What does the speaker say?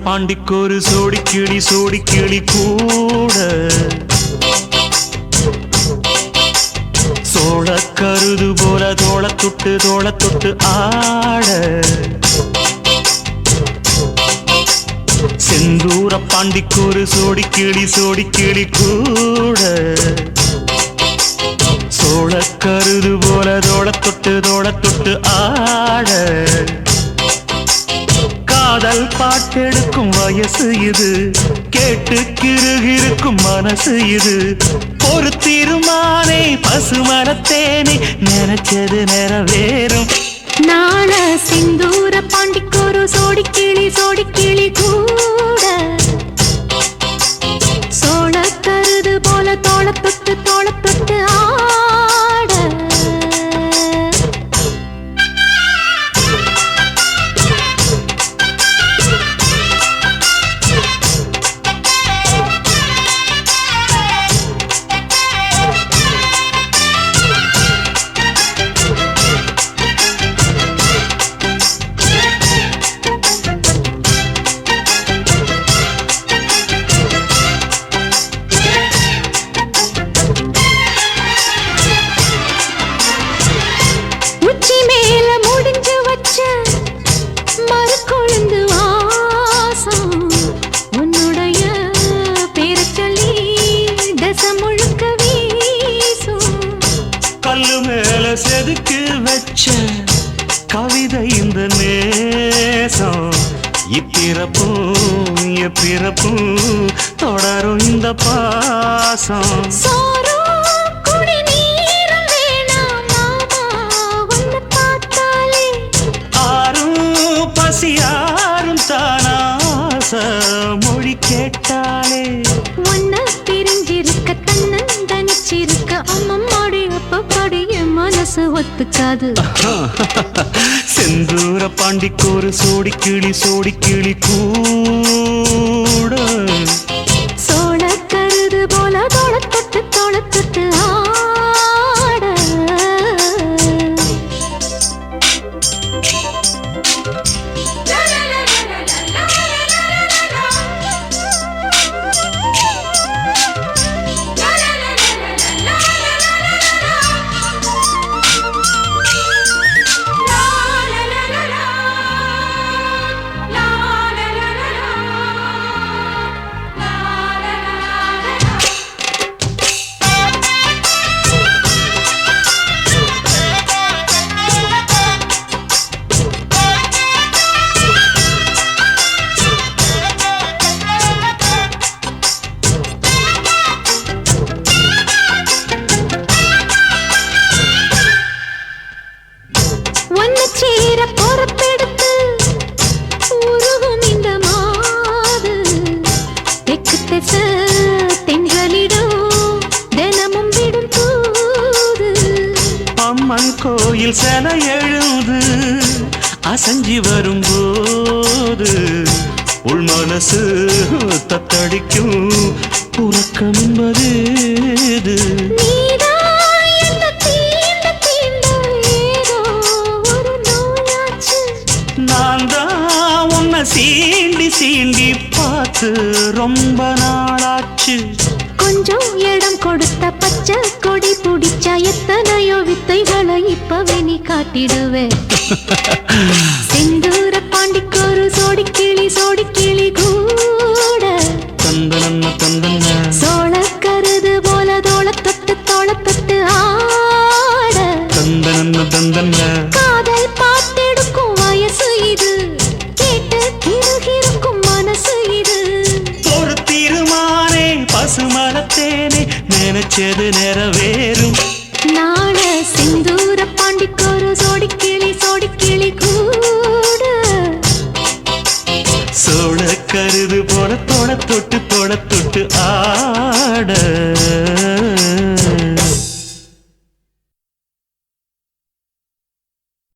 பாண்டிக்கொரு சோடி கிளி கூட சோழ கருது போல தோள தொட்டு ஆட செந்தூர பாண்டிக்கொரு சோடி கிளி கூட சோழ கருது போல தோள தொட்டு ஆட காதல் பாட்டெடுக்கும் வயசு இது கேட்டு கிருகிருக்கும் மனசு இது ஒரு தீர்மானே பசுமரத்தேனே நினைச்சது நிறைவேறும் நாள சிந்தூர பாண்டிக்கொரு சோடி கிளி கூட சோழ கருது போல தோள தொட்டு ஆட செதுக்கு வச்ச கவிதை இந்த நேசம் இப்பிறப்பும் எப்பிறப்பும் தொடரும் இந்த பாசம் ஆரும் பசியாரும் தானாச மொழி கேட்டாலே ஒன்ன பிரிஞ்சிருக்க தன்னந்தனிச்சிருக்க அம்மம்மாடி அப்பப்படி என் மனசு ஒத்துக்காது செந்தூர பாண்டிக்கொரு சோடி கிளி கூட சோழ கருது போல தோள தொட்டு ஆட அம்மன் கோயில் சிலை எழுது அசஞ்சி வரும்போது உள் மனசு தத்தடிக்கும் உறக்கம் என்பது நான் தான் உன்னை சீண்டி பார்த்து ரொம்ப நாளாச்சு கொஞ்சம் இடம் கொடுத்த பச்சை கொடி பிடிச்சா எத்தனையோ வித்தைகளை இப்பவே நீ காட்டிடுவே செந்தூர பாண்டிக்கொரு சோடி கிளி கூட சோழ கருது போல தோள தொட்டு ஆட காதல் பாட்டெடுக்கும் வயசு இது கேட்டு கிருகிருக்கும் மனசு இது ஒரு தீர்மானே பசுமரத்தேனே நினைச்சது நிறைவேறும் நாள சிந்தூர பாண்டிக்கொரு சோடி கிளி கூட சோழ கருது போல தோள தொட்டு ஆட